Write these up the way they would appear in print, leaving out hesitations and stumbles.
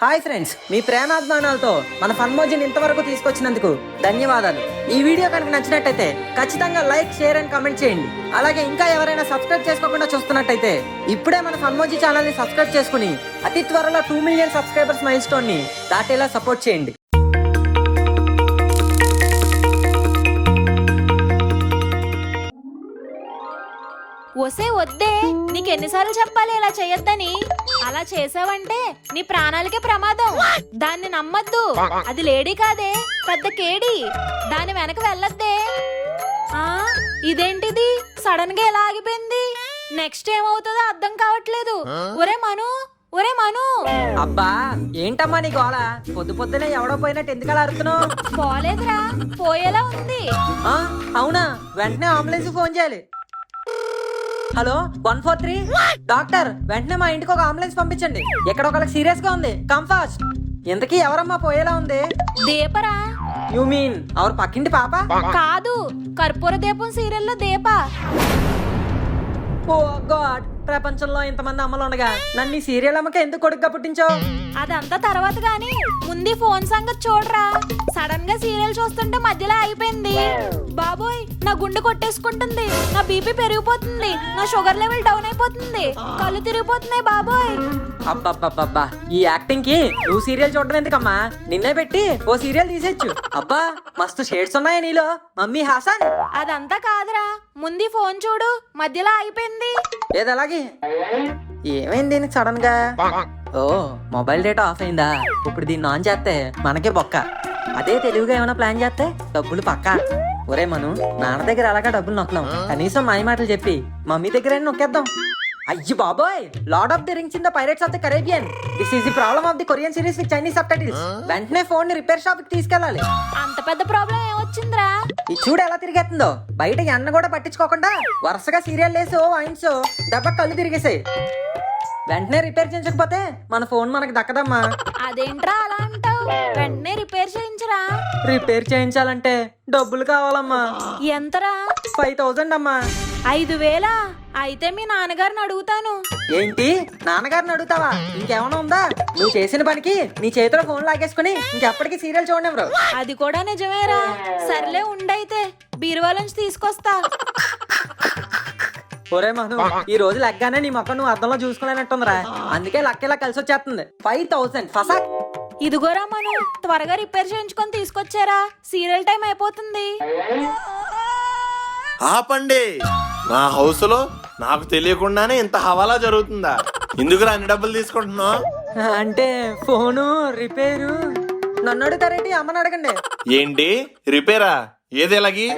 Hi friends, మీ ప్రేమాభిమానాలతో మన ఫన్మోజిని ఇంతవరకు తీసుకొచ్చినందుకు ధన్యవాదాలు. ఈ వీడియో కనుక నచ్చినట్టయితే ఖచ్చితంగా లైక్, షేర్ అండ్ కామెంట్ చేయండి. అలాగే ఇంకా ఎవరైనా సబ్స్క్రైబ్ చేసుకోకుండా చూస్తున్నట్టయితే ఇప్పుడే మన ఫన్మోజి ఛానల్ ని సబ్స్క్రైబ్ చేసుకుని అతి త్వరలో 2 మిలియన్ సబ్స్క్రైబర్స్ మైల్ స్టోన్ ని దాటేలా సపోర్ట్ చేయండి. ఒసే వద్దే, నీకెన్నిసార్లు చెప్పాలి ఇలా చెయ్యొద్దని? అలా చేసావంటే నీ ప్రాణాలకే ప్రమాదం. దాన్ని నమ్మద్దు, అది లేడీ కాదే, పెద్ద కేడి. దాని వెనక వెళ్ళొద్దే. ఇదేంటిది సడన్ గా ఎలా ఆగిపోయింది? నెక్స్ట్ ఏమవుతుందో అర్థం కావట్లేదు. ఒరే మను, అబ్బా ఏంటమ్మా నీ గోళ? పొద్దు పొద్దునే ఎవడో పోయినట్టు ఎందుకు అలా అరుతున్నావు? పోలేదురా, పోయేలా ఉంది. అవునా? వెంటనే అంబులెన్స్ ఫోన్ చేయాలి. హలో 143 డాక్టర్, వెంటనే మా ఇంటికి ఒక అంబులెన్స్ పంపించండి. ఎక్కడ ఒకరికి సీరియస్ గా ఉంది, కమ్ ఫాస్ట్. ఇంతకీ ఎవరమ్మా పోయేలా ఉంది? దీపరా. యు మీన్ అవర్ పక్కింటి పాప? కాదు, కర్పూర దీపం సీరియల్లో దీప. ఓ గాడ్, ప్రపంచంలో ఇంతమంది అమ్మలు ఉండగా నన్ను ఈ సీరియల్ అమ్మకి ఎందుకు కొడుకుగా పుట్టించావు? అదంతా తర్వాత గాని ముందు ఫోన్ సంగతి చూడరా. సడన్ గా సీరియల్ చూస్తుంటే మధ్యలో అయిపోయింది. బాబోయ్, నా గుండె కొట్టేసుకుంటుంది, నా బీపీ పెరిగిపోతుంది, నా షుగర్ లెవెల్ డౌన్ అయిపోతుంది, కళ్ళు తిరిగిపోతున్నాయి బాబోయ్. అబ్బబ్బబ్బబ్బా, ఈ యాక్టింగ్ కి నువ్వు సీరియల్ చూడడం ఎందుకమ్మా? నిన్నే పెట్టి ఓ సీరియల్ తీసేచ్చు. అబ్బా, మస్తు షేడ్స్ ఉన్నాయా నీలో, మమ్మీ హాసన్. అదంతా కాదురా, ముందు ఫోన్ చూడు, మధ్యలో అయిపోయింది. ఏదలాగే ఏమైంది దీనికి సడన్ గా? ఓ, మొబైల్ డేటా ఆఫ్ అయిందా? ఇప్పుడు దీన్ని ఆన్ చేస్తే మనకే బొక్క. అదే తెలివిగా ఏమైనా ప్లాన్ చేస్తే డబ్బులు పక్కా. ఒరే మను, నాన్న దగ్గర అలాగా డబ్బులు నొక్కలేం, కనీసం మాయ మాటలు చెప్పి మమ్మీ దగ్గర నొక్కేద్దాం. అయ్యి బాబోయ్, lord of the rings in the pirates of the Caribbean. This is the problem of the Korean series with Chinese subtitles. వెంటనే ఫోన్ ని రిపేర్ షాప్ కి తీసుకెళ్ళాలి. అంత పెద్ద ప్రాబ్లం ఏమొచ్చిందిరా? ఈ చూడు ఎలా తిరిగేస్తుందో. బయట ఎన్న కూడా పట్టించుకోకుండా వరుసగా సీరియల్ వేసి ఓ వాయిన్స్ దెబ్బ కళ్ళు తిరిగేసాయి. వెంటనే రిపేర్ చేయించకపోతే మన ఫోన్ మనకు దక్కదమ్మా. అదేంట్రా అలా అంటావు? వెంటనే రిపేర్ చేయించరా. రిపేర్ చేయించాలంటే డబ్బులు కావాలమ్మా. ఎంతరా? 5000 అమ్మా. 5000? అయితే మీ నాన్నగారిని అడుగుతాను. ఏంటి, నాన్నగారిని అడుగుతావా? ఇంకేమైనా ఉందా? నువ్వు చేసిన పనికి నీ చేతిలో ఫోన్ లాగేసుకుని ఇంకెప్పటికీ సీరియల్ చూడనివ్వరు. అది కూడా నిజమేరా. సర్లే ఉండైతే, బీరువా నుంచి తీసుకొస్తా. ఒరే మను, ఈ రోజు లెగ్గానే నీ మొక్క నువ్వు అద్దంలో చూసుకోలేనట్టుందిరా. అందుకే లక్కేలా కలిసి వచ్చేస్తుంది. 5000 ఫసాక్. ఇదిగోరా మను, త్వరగా రిపేర్ చేయించుకొని తీసుకొచ్చారా, సీరియల్ టైం అయిపోతుంది. ఆపండి, నా హౌస్ లో నాకు తెలియకుండానే ఇంత హవాలా జరుగుతుందా? ఎందుకు అన్ని డబ్బులు తీసుకుంటున్నావు? అంటే ఫోను రిపేరు. నన్ను అడుగుతారేంటి, అమ్మని అడగండి. ఏంటి రిపేరా? ఏది ఎలాగి?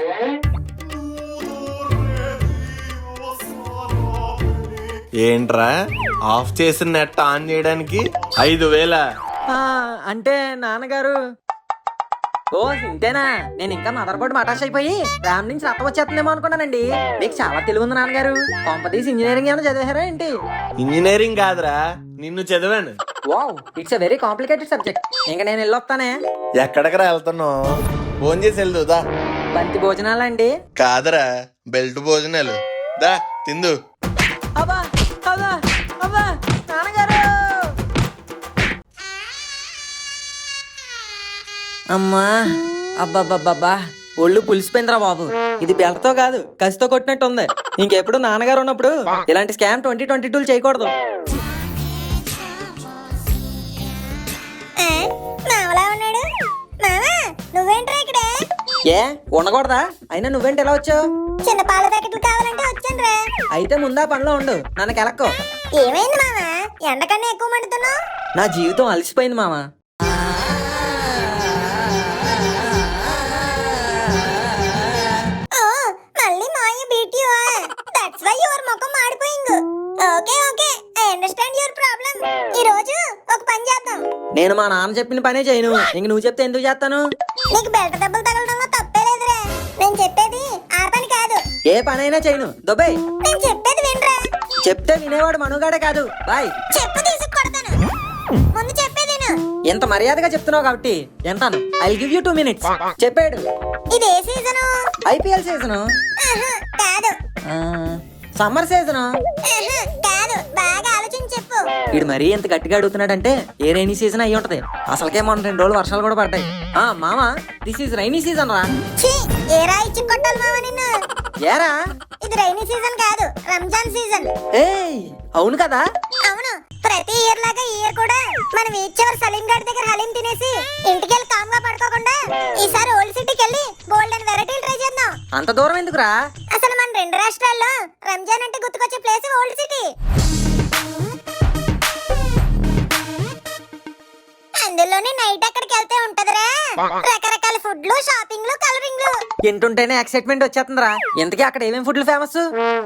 ఏంట్రా, ఆఫ్ చేసిన నెట్ ఆన్ చేయడానికి 5000? అంటే నాన్నగారు. ఓ ఇంతేనా? నేను ఇంకా మదర్ బోర్డు మటాష్ అయిపోయి ర్యామ్ నుంచి రక్తం వచ్చేస్తుందేమో అనుకున్నానండి. మీకు చాలా తెలివి ఉంది నాన్నగారు. కొంపతీసి ఇంజనీరింగ్ ఏమైనా చదివారా ఏంటి? ఇంజనీరింగ్ కాదురా, నిన్ను చదివాను. Wow, it's a very complicated subject. ఇంకా నేను వెళ్ళొస్తానే. ఎక్కడికరా వెళ్తున్నావు? ఫోన్ చేసి వెళ్దుదా? బంతి భోజనాలండి? కాదరా, బెల్ట్ భోజనాలు. దా తిందు. అబ్బా అబ్బా అబ్బా, నాన్నగారు. అమ్మా, అబ్బాబ్బాబ్బా, ఒళ్ళు పులిసిపోయిందిరా బాబు. ఇది బెల్ట్తో కాదు, కసితో కొట్టినట్టు ఉంది. ఇంకెప్పుడు నాన్నగారు ఉన్నప్పుడు ఇలాంటి స్కామ్ 2022 చేయకూడదు. ఏ ఉండకూడదా? అయినా నువ్వేంటి ఎలా వచ్చావు? చిన్న పాల ప్యాకెట్లు కావాలంటే వచ్చాను రా. అయితే ముందా పనిలో ఉండు, నన్ను కెలక్కో. ఏమైంది మామ, ఎండకన్నా ఎక్కువ మండుతున్నావు? నా జీవితం అలసిపోయింది మామ. మళ్ళీ మాయ beat you. That's why your ముఖం మాడిపోయింది. Okay okay, I understand your problem. ఈ రోజు ఒక పని చేద్దాం. నేను మా నాన్న చెప్పిన పనే చేయను, ఇంక నువ్వు చెప్తే ఎందుకు చేస్తాను? నీకు బెల్ట్ దెబ్బలు తగలడంలో తప్పే లేదురా. నేను చెప్పేది ఆ పని కాదు. ఏ పనైనా చేయను, దుబ్బే. నేను చెప్పేది వినరా. చెప్తే వినేవాడు మనుగాడే కాదు. బాయ్. చెప్పు తీసుకు కొడతాను. ముందు చెప్పేది విను. ఎంత మర్యాదగా చెప్తున్నావు కాబట్టి ఎంతాను. I'll give you 2 minutes. చెప్పాడు. ఇది ఏ సీజను? IPL season. కాదు. Summer season. ఆహా, కాదు, బాగా ఆలోచించి చెప్పు. వీడు మరీ ఎంత గట్టిగా అడుగుతున్నాడంటే ఏ రైనీ సీజన్ అయ్యి ఉంటది. అసలుకే మొన్న 2 రోజులు వర్షాలు కూడా పడ్డాయి. మామ, దిస్ ఈజ్ రైనీ సీజన్ రా. ఛీ, ఏరా ఇచ్చి కొట్టాలి మామ నిన్ను. ఏరా? ఇది రైనీ సీజన్ కాదు, రంజాన్ సీజన్. ఏయ్, అవును కదా. అవును, ప్రతి ఇయర్ లాగా ఈ ఇయర్ కూడా మనం ఈచ్ ఎవర్ సలీం గారి దగ్గర హలీం తినేసి ఇంటికెళ్ళి కామ్గా పడుకోకుండా ఈసారి ఓల్డ్ సిటీకి వెళ్ళి గోల్డెన్ వెరైటీలు ట్రై చేద్దాం. అంత దూరం ఎందుకురా? అసలు మన 2 రాష్ట్రాల్లో రంజాన్ అంటే గుర్తుకొచ్చే ప్లేస్ ఓల్డ్ సిటీ. అందులోని నైట్ అక్కడికి వెళ్తే ఉంటదిరా రకరకాల ఫుడ్లు, షాపింగ్లు, కలరింగ్లు. వింటుంటేనే ఎక్సైట్మెంట్ వచ్చేస్తుందిరా. ఇంతకీ అక్కడ ఏమేమి ఫుడ్లు ఫేమస్?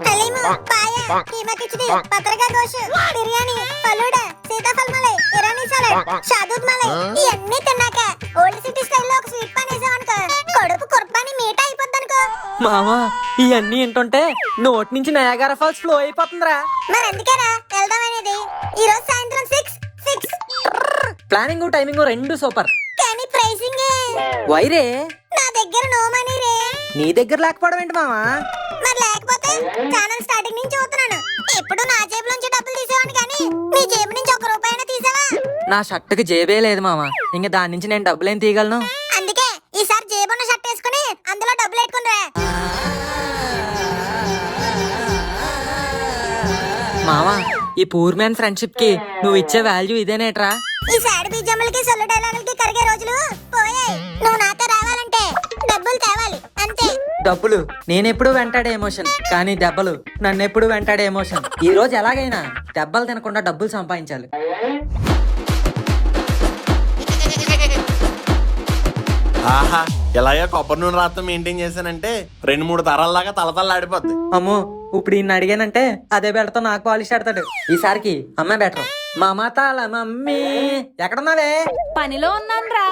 హలీము, పాయ, కీమా కిచడి, పత్రకా గోష్, బిర్యానీ, ఫలూడా, సీతాఫల్ మలై, ఇరానీ సలాడ్, షాదూద్ మలై. ఇవన్నీ తిన్నాక ఓల్డ్ సిటీ స్టైల్లో ఒక స్వీట్ పాన్ వేసామనుకో, కడుపు కుర్బానీ మీట అయిపోద్ది అనుకో. మామా, ఇవన్నీ ఏంటంటే నోటి నుంచి నయాగారా ఫాల్స్ ఫ్లో అయిపోతుందిరా. మరి అందుకేరా వెళ్దాం అనేది. ఈ రోజు సాయంత్రం 6. ప్లానింగ్ టైమింగ్ రెండు సూపర్. కానీ ప్రైసింగ్ వైరే, నా దగ్గర నో మనీ రే. నీ దగ్గర లేకపోవడం ఏంటి మామా? మరి లేకపోతే ఛానల్ స్టార్టింగ్ నుంచి చూస్తున్నాను. ఎప్పుడు నా జేబులో నుంచి డబ్బులు తీసేవాడిని, కానీ నీ జేబు నుంచి 1 రూపాయి తీసావా? నా షర్టుకి జేబే లేదు మామా. ఇంకా దాని నుంచి నేను డబ్బులేం తీయగలను? అందుకే ఈసారి జేబున్న షర్ట్ వేసుకుని అందులో డబ్బులు పెట్టుకునిరా. మామా, ఈ పూర్ మ్యాన్ ఫ్రెండ్షిప్ కి నువ్వు ఇచ్చే వాల్యూ ఇదేనేట్రా? ఈ సాడ్ బీజమ్మలకి సొల్లు డైలాగులకి కరిగే రోజులు పోయాయి. నువ్వు నాతో రావాలంటే డబ్బులు తేవాలి, అంతే. డబ్బులు నేనెప్పుడు వెంటాడే ఎమోషన్, కానీ దెబ్బలు నన్నెప్పుడు వెంటాడే ఎమోషన్. ఈ రోజు ఎలాగైనా దెబ్బలు తినకుండా డబ్బులు సంపాదించాలి. ఆహా, ఇలాగే కొబ్బరి నూనె రాత్రం మెయింటైన్ చేశానంటే 2-3 తరాల్లాగా తలతల్లాడిపోద్ది. అమ్మో, ఇప్పుడు ఈయన అడిగానంటే అదే బెడతో నాకు పాలిష్ ఆడతాడు. ఈసారికి అమ్మాయి బెటర్. మా మాతాల మమ్మీ ఎక్కడున్నావే? పనిలో ఉన్నానురా.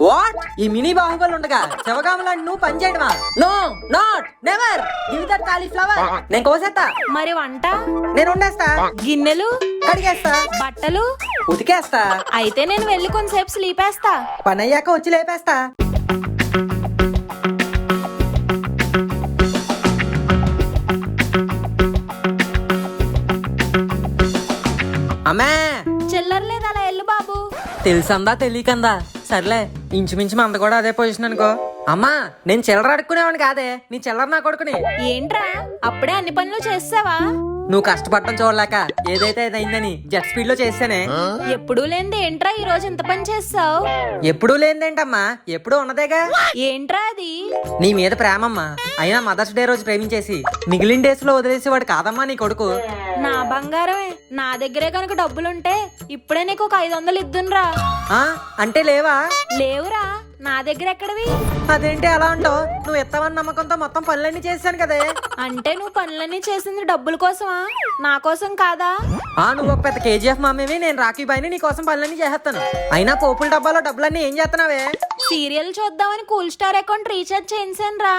వాట్? ఈ మినీ బాహుబలి ఉండగా శివగాములాంటి నువ్వు పని చేయడమా? No, not, never give that cauliflower. నేను కోసేస్తా. మరి వంట, నేను వండేస్తా. గిన్నెలు, కడిగేస్తా. బట్టలు ఉతికేస్తా. అయితే నేను వెళ్ళి కొంతసేపు స్లీప్ వేస్తా. పని అయ్యాక వచ్చి లేపేస్తా. అమ్మే, చిల్లర లేదు, అలా వెళ్ళు బాబు. తెలుసందా తెలియకందా? సర్లే, ఇంచుమించు మంద కూడా అదే పొజిషన్ అనుకో. అమ్మా, నేను చిల్లర అడుక్కునేవాడిని కాదే, నీ చిల్లర నా కొడుకుని. ఏంట్రా అప్పుడే అన్ని పనులు చేసావా? నువ్వు కష్టపడటం చూడలేక ఏదైతే అయిందని జెట్ స్పీడ్ లో చేస్తానే. ఎప్పుడూ లేనిది ఏంట్రా ఈ రోజు ఇంత పని చేస్తావు? ఎప్పుడూ లేనిదేంటమ్మా, ఎప్పుడూ ఉన్నదేగా. ఏంట్రా అది? నీ మీద ప్రేమమ్మా. అయినా మదర్స్ డే రోజు ప్రేమించేసి మిగిలిన డేస్ లో వదిలేసేవాడు కాదమ్మా నీ కొడుకు. నా బంగారమే, నా దగ్గరే కనుక డబ్బులుంటే ఇప్పుడే నీకు ఒక 500 ఇద్దునురా. అంటే లేవా? లేవురా, నా దగ్గర ఎక్కడవి? అదేంటి అలా అంటావు? నువ్వు ఎత్తావని నమ్మకంతో మొత్తం పనులన్నీ చేశాను కదే. అంటే నువ్వు పనులన్నీ చేసింది డబ్బుల కోసమా, నా కోసం కాదా? నువ్వు ఒక పెద్ద కేజీఎఫ్ మమ్మీవి, నేను రాఖీ బాయ్ని, నీ కోసం పనులన్నీ చేస్తాను. అయినా పోపుల డబ్బాలో డబ్బులన్నీ ఏం చేస్తున్నావే? సీరియల్ చూద్దామని కూల్ స్టార్ అకౌంట్ రీఛార్జ్ చేయించాను రా.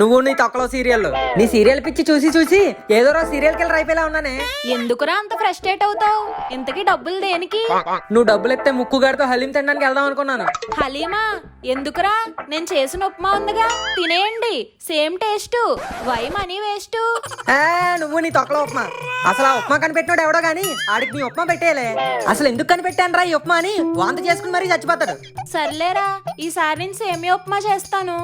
నువ్వు నీ తొక్కలో సీరియల్, నీ సీరియల్ పిచ్చి చూసి చూసి ఏదో రోజు సీరియల్ కిల్లర్ అయిపోయేలా ఉన్నానే. ఎందుకురా అంత ఫ్రస్ట్రేట్ అవుతావు? ఇంతకీ డబ్బులు దేనికి? నువ్వు డబ్బులు ఎత్తే ముక్కుగాడితో హలీం తినడానికి వెళ్దాం అనుకున్నాను. హలీమా ఎందుకురా? నేను చేసిన ఉప్మా ఉందిగా, తినేయండి, same taste. Why money waste? నువ్వు నీ తొక్కలో ఉప్మా. అసలు ఆ ఉప్మా కనిపెట్టినాడు ఎవడో గానీ ఆడికి నీ ఉప్మా పెట్టేయలే. అసలు ఎందుకు కనిపెట్టాను రా ఈ ఉప్మా అని వాంతి చేసుకుని మరీ చచ్చిపోతాడు. సర్లేరా, ఈసారి నేను సేమియా ఉప్మా చేస్తాను.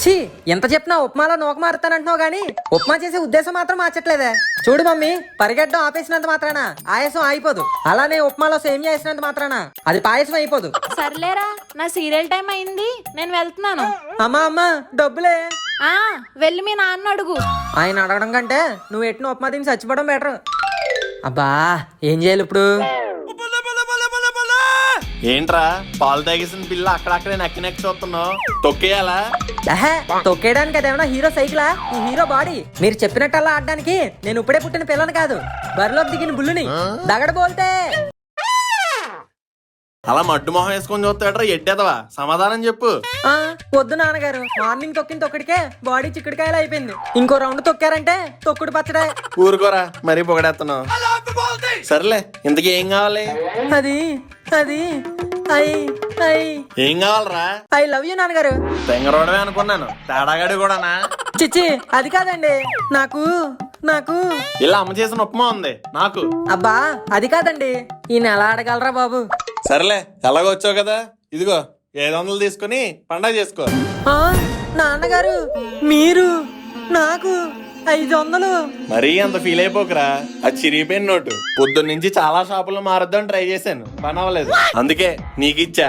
ఛీ, ఎంత చెప్పినా ఉప్మాలో నూక మారుతానంటున్నావు గానీ ఉప్మా చేసే ఉద్దేశం మాత్రం మార్చట్లేదే. చూడు మమ్మీ, పరిగెట్టడం ఆపేసినంత మాత్రాన ఆయాసం ఆగిపోదు. అలానే ఉప్మాలో సేమియా వేసినంత మాత్రాన అది పాయసం అయిపోదు. సర్లేరా, నా సీరియల్ టైం అయింది, నేను వెళ్తున్నాను. అమ్మా డబ్బులే. వెళ్ళి మీ నాన్న అడుగు. ఆయన అడగడం కంటే నువ్వు ఎట్టిన ఉప్మా తిని చచ్చిపోవడం బెటర్. అబ్బా, ఏం చేయాలి ఇప్పుడు? ఏంట్రా పాలు తాగేసిన పిల్ల అక్కడక్కడే నక్కి నక్కి చూస్తున్నావు? తొక్కేయాలా? తొక్కేయడానికి అదేమన్నా హీరో సైకిలా? ఈ హీరో బాడీ. మీరు చెప్పినట్టల్లా ఆడడానికి నేను ఇప్పుడే పుట్టిన పిల్లని కాదు, బరిలోకి దిగిన బుల్లుని. దగడ బోల్తే అలా మడ్డు మొహం వేసుకొని చూస్తాడరా ఎడ్డేదవా? సమాధానం చెప్పు. వద్దు నాన్నగారు, మార్నింగ్ తొక్కిన తొక్కడికే బాడీ చిక్కుడుకాయలు అయిపోయింది. ఇంకో రౌండ్ తొక్కారంటే తొక్కుడు పచ్చడే. ఊరుకోరా, మరీ పొగడేస్తున్నావు. సర్లే, ఇంతకీ ఏం కావాలి? అది అది ఏం కావాలరా? ఐ లవ్ యూ నాన్నగారు. తెంగరోడమే అనుకున్నాను, తేడాగాడి కూడానా? చిచ్చి, అది కాదండి. నాకు నాకు ఇలా అమ్మ చేసిన ఉప్మా ఉంది నాకు. అబ్బా అది కాదండి, ఈ నెల అడగలరా బాబు. సరేలే, ఎలాగో వచ్చావు కదా, ఇదిగో 500 తీసుకుని పండగ చేసుకో. ఆ, నాన్నగారు మీరు నాకు 500? మరీ అంత ఫీల్ అయిపోకరా, అది చిరిగిపోయిన నోటు. పొద్దున్నుంచి చాలా షాపుల్లో మారద్దాం ట్రై చేశాను, పని అవ్వలేదు. అందుకే నీకు ఇచ్చా.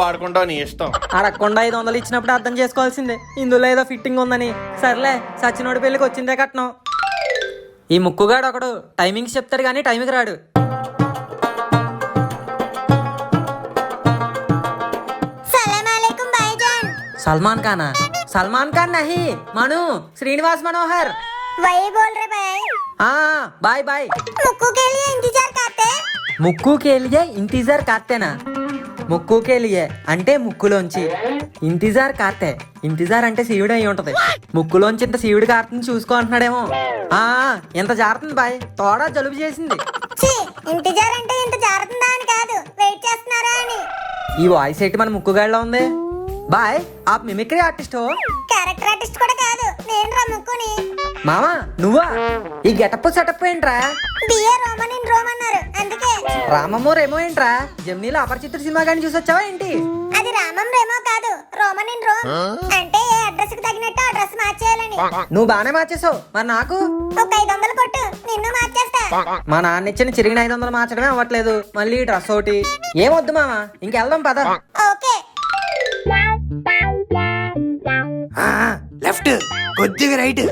వాడుకుంటావు నీ ఇష్టం. అడగకుండా 500 ఇచ్చినప్పుడు అర్థం చేసుకోవాల్సిందే ఇందులో ఏదో ఫిట్టింగ్ ఉందని. సర్లే, సచ్చినోడి పెళ్ళికి వచ్చిందే కట్నం. ఈ ముక్కుగాడు ఒకడు టైమింగ్స్ చెప్తాడు కానీ టైంకి రాడు. सलमान खान सलमान खान नहीं, मनु श्रीनिवास मनोहर। वही बोल रहे भाई। हाँ बाय बाय। मुक्कू के लिए इंतजार करते। ముక్కు के लिए इंतजार करतेना? ముక్కు के लिए అంటే ముక్కులోంచి, ఇంతిజార్ కార్తే ఇంతిజార్ అంటే శివుడు అయి ఉంటది. ముక్కులోంచి ఇంత శివుడు కార్తని చూసుకో అంటున్నాడేమో. ఆ ఎంత జారుతుంది బాయ్, తోడా జలుబు చేసింది. ఇంతిజార్ అంటే ఇంత జారుతుందా అని కాదు, వెయిట్ చేస్తున్నారా అని. ఈ వాయిస్ ఏంటి మన ముక్కుగాడిలో ఉంది. బాయ్ ఆప్ మిమిక్రీ ఆర్టిస్ట్ హో? క్యారెక్టర్ ఆర్టిస్ట్ కూడా కాదు, నేను రా ముక్కుని. మామా నువ్వా? ఈ గెటప్ సెటప్ ఏంట్రా? బిఏ రోమన్ ఇన్ రోమ్ అన్నారు అందుకే. రామమ్మో రేమో ఏంట్రా? జమ్నీలో అపరిచితుడు సినిమా కానీ చూసొచ్చావా ఏంటి? అది రామం రేమో కాదు, రోమన్ ఇన్ రోమ్. అంటే ఏ అడ్రస్ కి తగినట్టు అడ్రస్ మార్చేయాలని. నువ్వు బానే మార్చేసావు, మరి నాకు ఒక 500 కొట్టు, నిన్ను మార్చేస్తా. మా నాన్న ఇచ్చిన చిరిగిన 500 మార్చడమే అవ్వట్లేదు, మళ్ళీ డ్రెస్ ఒకటి. ఏమొద్దు మామా, ఇంకెళ్దాం పద. ఓకే. లెఫ్ట్ కొద్దిగా రైట్,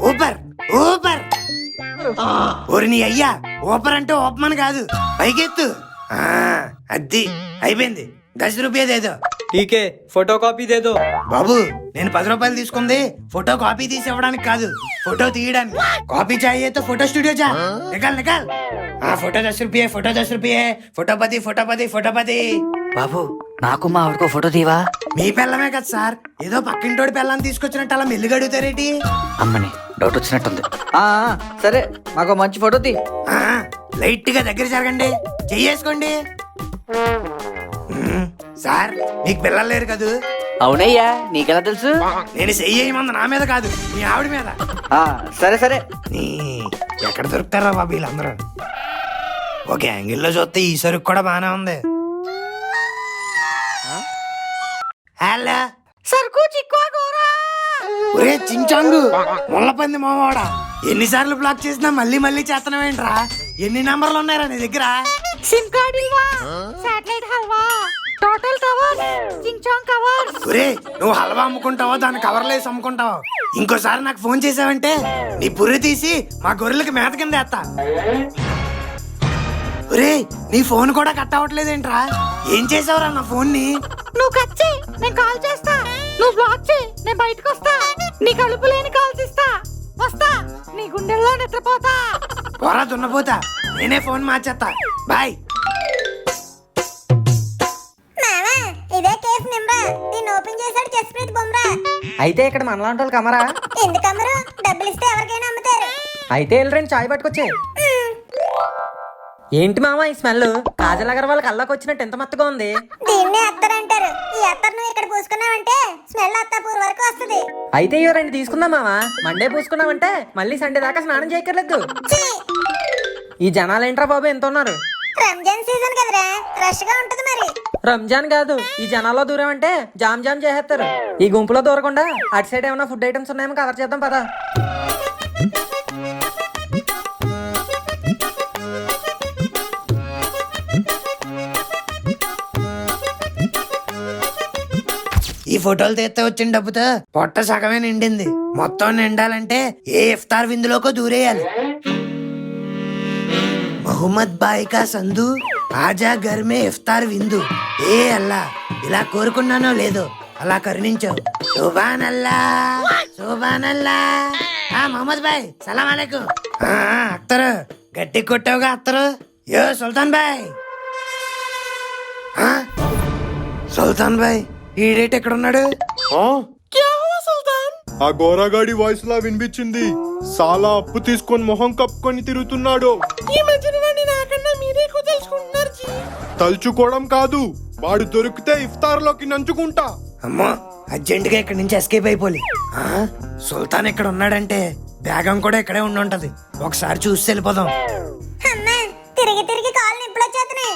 ఊపర్ ఊపర్. ఓరి నీ అయ్యా, ఊపర్ అంటే ఓపమని కాదు, పైకెత్తు. అది అయిపోయింది, 10 రూపాయదేదో. టీకే ఫోటో కాపీ దేదో. బాబు నేను 10 రూపాయలు తీసుకుంది ఫోటో కాపీ తీసి ఇవ్వడానికి కాదు, ఫోటో తీయడానికి. కాపీ చాయే తో ఫోటో స్టూడియో చా, నికాల్ నికాల్. ఫోటో 10 రూపాయ, ఫోటో 10 రూపాయ, ఫోటోపతి. బాబు నాకు మా ఆవిడకో ఫోటో తీవా? మీ పిల్లమే కదా సార్, ఏదో పక్కింటోడి పిల్లని తీసుకొచ్చినట్టు అలా మెల్లిగా అడుగుతారేటి? అమ్మని డౌట్ వచ్చినట్టుంది. సరే మాకు మంచి ఫోటో తీ. లైట్ గా దగ్గర జరగండి, చెయ్యేసుకోండి. సార్ మీకు పిల్లలు లేరు కదూ? అవునయ్యా, నీకెలా తెలుసు? నేను చెయ్యమంది నా మీద కాదు, మీ ఆవిడ మీద. సరే సరే. ఎక్కడ దొరుకుతారా బాబు వీళ్ళందరూ? ఒక యాంగిల్లో చూస్తే ఈ సరుకు కూడా బానే ఉంది. హలో సరుకు చిక్కువా గోరా. ఒరే చించాంగు ముళ్ళపంది మావాడా, ఎన్నిసార్లు బ్లాక్ చేసినా మళ్ళీ చేస్తున్నావేంట్రా? ఎన్ని నంబర్లు ఉన్నాయరా నీ దగ్గర? సిమ్ కార్డ్ ఇల్వా, సాటిలైట్ హల్వా, టోటల్ కవర్, చించాంగ్ కవర్. ఒరే నువ్వు హల్వా అమ్ముకుంటావో దాని కవర్లు వేసి అమ్ముకుంటావో, ఇంకోసారి నాకు ఫోన్ చేసావంటే నీ పుర్రి తీసి మా గొర్రెలకి మేత కింద వేస్తా. ఒరే నీ ఫోన్ కూడా కట్ అవ్వట్లేదేంట్రా? ఏం చేసావురా నా ఫోన్ ని? నువ్వు కట్ చేయి, నేను కాల్ చేస్తా. నువ్వు బ్లాక్ చేయి, నేను బయటకు వస్తా. నీ కలుపు లేని కాల్స్ ఇస్తా, వస్తా. నీ గుండెల్లో నిద్రపోతా. పోరా దున్నపోతా, నేనే ఫోన్ మార్చేస్తా. బాయ్. మామా ఇదే కేఫ్ నెంబర్, దీన్ని ఓపెన్ చేశాడు జస్ప్రీత్ బుమ్రా. అయితే ఇక్కడ మనలాంటి వాళ్ళు కమరా? ఎందుకు అమ్మరు? డబ్బులు ఇస్తే ఎవరికైనా అమ్ముతారు. అయితే వెళ్ళరండి, చాయ్ పట్టుకొచ్చే. ఏంటి మామ ఈ స్మెల్? కాజల్ అగర్వాల్ కళ్ళకి వచ్చినట్టు ఎంత మత్తుగా ఉంది. దీన్నే అత్తర్ అంటారు. ఈ అత్తర్ నువ్వు ఇక్కడ పూసుకున్నావంటే స్మెల్ అత్తాపూర్ వరకు వస్తుంది. అయితే ఇవి 2 తీసుకుందాం మామ. మండే పూసుకున్నామంటే మళ్ళీ సండే దాకా స్నానం చేయక్కర్లేదు. ఈ జనాలు ఏంట్రా బాబు ఎంత ఉన్నారు? రంజాన్ సీజన్ కదరా, రష్ గా ఉంటది మరి. రంజాన్ కాదు, ఈ జనాల్లో దూరం అంటే జామ్ చేసేస్తారు. ఈ గుంపులో దూరకుండా అటు సైడ్ ఏమైనా ఫుడ్ ఐటమ్స్ ఉన్నాయేమో కవర్ చేద్దాం పదా. ఈ ఫోటోలు తీస్తే వచ్చిన డబ్బుతో పొట్ట సగమే నిండింది, మొత్తం నిండాలంటే ఏ ఇఫ్తార్ విందులోకో దూరేయాలి. మొహమ్మద్ బాయ్ కా సందు ఆజా ఘర్ మే ఇఫ్తార్ విందు. ఏ అల్లా, ఇలా కోరుకున్నానో లేదో అలా కరుణించావు. సుబాన్ అల్లా, సుబాన్ అల్లా. మొహమ్మద్ బాయ్ సలాం అలైకుం. అత్తరు గట్టి కొట్టావుగా అత్తరు. యో సుల్తాన్ బాయ్. సుల్తాన్ బాయ్ ఈ డేట్ ఎక్కడున్నాడు? ఆ గోరాగాడి వాయిస్ లా వినిపించింది. చాలా అప్పు తీసుకొని మొహం కప్పుకొని తిరుగుతున్నాడు. తలుచుకోవడం కాదు, వాడు దొరికితే ఇఫ్తార్ లోకి నంచుకుంటా. అమ్మో అర్జెంట్ గా ఇక్కడి నుంచి ఎస్కేప్ అయిపోలి. సుల్తాన్ ఇక్కడ ఉన్నాడంటే బేగం కూడా ఇక్కడే ఉండి ఉంటది. ఒకసారి చూసి వెళ్ళిపోదాం. అమ్మా తిరిగి తిరిగి కాళ్ళు నిప్పులు వచ్చేస్తున్నాయి.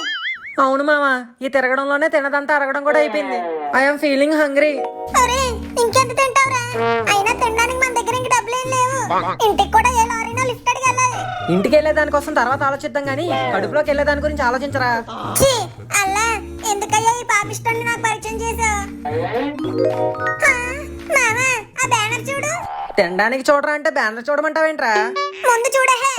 అవును మామ, ఈ తిరగడంలోనే తినదంతా అరగడం కూడా అయిపోయింది. I'm feeling hungry. ఒరే ఇంకెంత తింటావురా? అయినా తినడానికి మన దగ్గర ఇంక డబ్బులేం లేవు. ఇంటికి కూడా ఏ లారీనో లిఫ్ట్ అడిగి వెళ్ళాలి. ఇంటికి వెళ్ళే దానికోసం తర్వాత ఆలోచిద్దాం గానీ కడుపులోకి వెళ్ళే దాని గురించి ఆలోచించరా. ఛీ, అల్లా ఎందుకయ్యా ఈ పాపిష్టోని నాకు పరిచయం చేసావు? మామ ఆ బ్యానర్ చూడు. తినడానికి చూడరా అంటే బ్యానర్ చూడమంటావేంట్రా? ముందు చూడహే.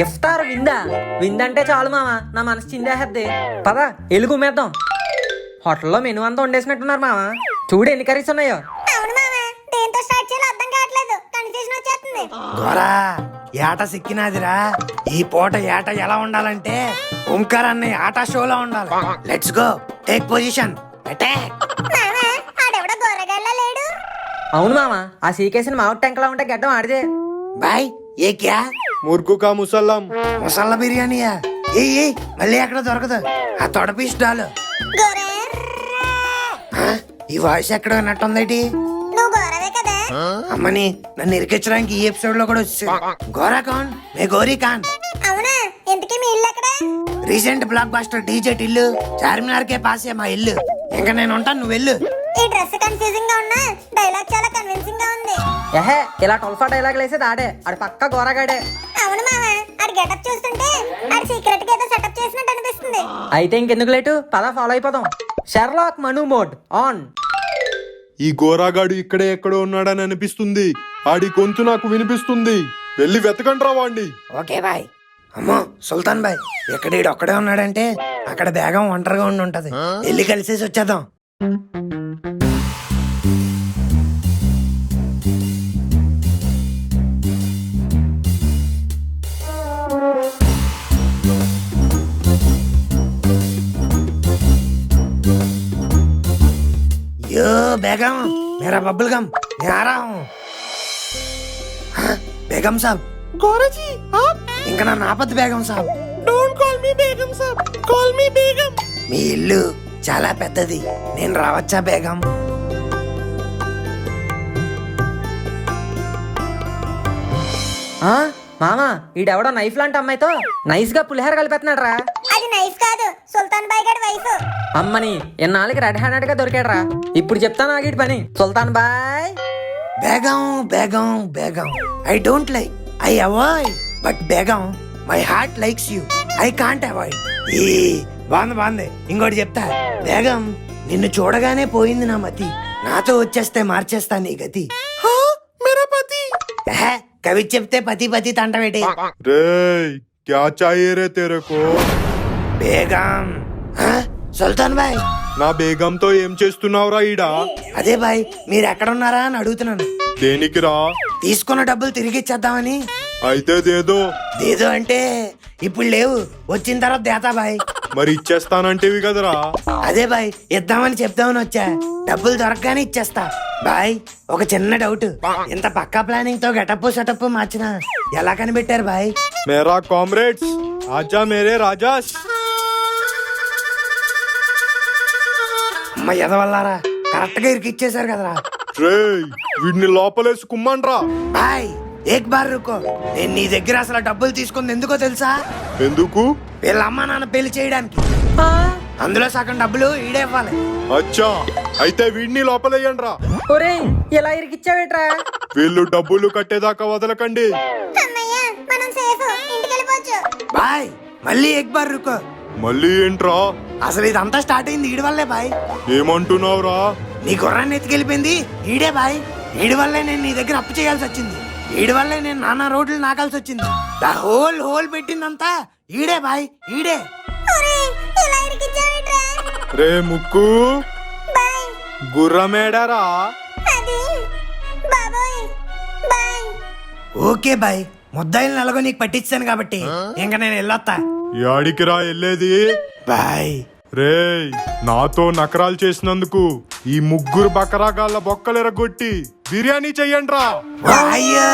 ఇఫ్తార్ విందా? విందంటే చాలు మామ, నా మనసు చిందేహద్ది. పద ఎలుగు మేద్దాం. హోటల్లో మెనూ అంతా వండేసినట్టున్నారు మామ. చూడు ఎన్ని కర్రీస్ ఉన్నాయో. అవును మామ, దేంతో స్టార్ట్ చేయాలో అర్థం కావట్లేదు. కన్ఫ్యూజన్ వచ్చేస్తుంది. గోరా ఏట సిక్కినాదిరా. ఈ పూట ఏట ఎలా ఉండాలంటే ఓంకార్ అనే ఆట షోలో ఉండాలి. Let's go, take position, attack. మామ ఆడెవడో గొర్రెగల్లా లేడు. అవును మామ, ఆ సీకేసిన మామిడి టెంకలా ఉంటే గడ్డం ఆడిదే. బాయ్ ఏ క్యా ముర్కు కా ముసల్లం. మసాలా బిర్యానీయా? ఏ మళ్ళీ ఎక్కడ దొరకదు. ఆ తొడ పీస్ డాలు. గొర్రె ఆ, ఈ వాయిస్ ఎక్కడ విన్నట్టుందేటి? నువ్వు గొర్రెవే కదా? అమ్మని నన్ను ఇరికించడానికి ఈ ఎపిసోడ్ లో కూడా వచ్చి గోరా ఖాన్ మే గోరీ ఖాన్. అవునా, ఇంతకీ మీ ఇల్లు ఎక్కడ? రీసెంట్ బ్లాక్ బాస్టర్ డీజెట్ ఇల్లు చార్మినార్ కే పాసే మా ఇల్లు. ఇంకా నేను ఉంటాను, నువ్వు వెళ్ళు. ఈ డ్రెస్ కన్ఫ్యూజింగ్ గా ఉన్నా డైలాగ్ చాలా కన్విన్సింగ్ గా ఉంది. ఎహే, ఇలా టొల్ఫా డైలాగ్ వేసేది ఆడే. ఆడు పక్క గోరగాడే. అవును మామ, ఆడి గెటప్ చూస్తుంటే ఆడి సీక్రెట్ గా ఏదో సెటప్ చేసినట్టు అనిపిస్తుంది. అయితే ఇంకెందుకు లేటు, పద ఫాలో అయిపోదాం. Sherlock Manu mode on. ఈ గోరాగాడు ఇక్కడే ఎక్కడో ఉన్నాడని అనిపిస్తుంది. ఆడి గొంతు నాకు వినిపిస్తుంది. వెళ్ళి వెతకండ్రా వాణ్ణి. Okay bye. అమ్మో సుల్తాన్ బాయ్, ఎక్కడ ఈడు ఒక్కడే ఉన్నాడంటే అక్కడ బేగం ఒంటరిగా ఉండి ఉంటది. వెళ్ళి కలిసేసి వచ్చేద్దాం. यो बेगम, मेरा बबल गम, मैं आ रहा हूँ. हाँ, बेगम साहब. गौरा जी, आप? ఇంకా నా నాపత్ బేగం సాబ్. Don't call me begum sahab, call me begum. మీ ఇల్లు చాలా పెద్దది, నేను రావచ్చా బేగం? ఆ మామ, ఈడెవడో నైఫ్ లాంటి అమ్మాయితో నైస్ గా పులిహోర కలిపెత్తున్నాడు రా. అది నైఫ్ కాదు, సుల్తాన్ బాయ్ గారి వైఫ్. అమ్మని ఎన్నాళ్ళకి రెడ్ హ్యాండెడ్ గా దొరికాడు రా. ఇప్పుడు చెప్తాను ఆగిటి పని. Sultan boy. Begum begum begum, I don't like, I avoid, but begum my heart likes you, I can't avoid. ఈ బాగుంది. ఇంకోటి చెప్తా బేగం, నిన్ను చూడగానే పోయింది నా మతి. నాతో వచ్చేస్తే మార్చేస్తా నీ గతి. కవి చెప్తే పతి పతి తంటవేటి. రేయ్ క్యా చాహియే రే తేరేకో? బేగం. సుల్తాన్ బాయ్, నా బేగంతో ఏం చేస్తున్నావురా ఈడ? అదే బాయ్, మీరు ఎక్కడున్నారా అని అడుగుతున్నాను. దేనికిరా? తీసుకున్న డబ్బులు తిరిగి ఇచ్చేద్దామని. అయితే దేదో. దేదో అంటే ఇప్పుడు లేవు, వచ్చిన తర్వాత దేతా బాయ్. మరి ఇచ్చేస్తానంటేవి కదరా. అదే బాయ్, ఇద్దామని చెప్దామని వచ్చా. డబ్బులు దొరకగానే ఇచ్చేస్తా. బాయ్ ఒక చిన్న డౌట్, ఇంత పక్కా ప్లానింగ్ తో గెటప్ సెటప్ మార్చిన ఎలా కనిపెట్టారు బాయ్? మేరా కామ్రేడ్స్, ఆజా మేరే రాజాస్. అమ్మ ఎదవల్లారా, కరెక్ట్ గా ఇరికిచ్చేశారు కదరా. రేయ్ వీడిని లోపలేసి కుమ్మండ్రా. బాయ్ ఏక్ బార్ రుకో, నేను నీ దగ్గర అసలు డబ్బులు తీసుకుంది ఎందుకో తెలుసా? ఎందుకు? వీళ్ళ అమ్మ నాన్న పెళ్లి చేయడానికి. అందులో సగం డబ్బులు ఈడే ఇవ్వాలి. అచ్చా, అయితే వీడిని లోపలేయండ్రా. ఒరే ఇలా ఇరికిచ్చావేట్రా? వీళ్ళు డబ్బులు కట్టేదాకా వదలకండి. అమ్మయ్య, మనం సేఫ్, ఇంటికి వెళ్ళిపోవచ్చు. బాయ్ మళ్ళీ ఏక్ బార్ రుకో. మళ్ళీ ఏంట్రా? అసలు ఇదంతా స్టార్ట్ అయింది ఈడి వల్లే బాయ్. ఏమంటున్నావురా? నీ గుర్రాన్ని ఎత్తుకెళ్ళిపోయింది ఈడే బాయ్. ఈడి వల్లే నేను నీ దగ్గర అప్పు చేయాల్సి వచ్చింది. ఈడి వల్లే నేను నానా రోడ్లు నాకాల్సి వచ్చింది. ద హోల్ పెట్టిందంతా ఈడే బాయ్, ఈడే. ఒరేయ్, ఇలా ఇరికించావేట్రా? రే ముక్కు, బాయ్. గుర్రమేడారా? అది బాబోయ్. బాయ్. ఓకే బాయ్, ముద్దాయిలు నలుగు నీకు పట్టించాను కాబట్టి ఇంకా నేను వెళ్ళొత్తా. యాడికిరా వెళ్ళేది? బాయ్. రేయ్ నాతో నకరాలు చేసినందుకు ఈ ముగ్గురు బకరాగాళ్ళ బొక్కలెరగొట్టి బిర్యానీ చెయ్యండ్రా. అయ్యో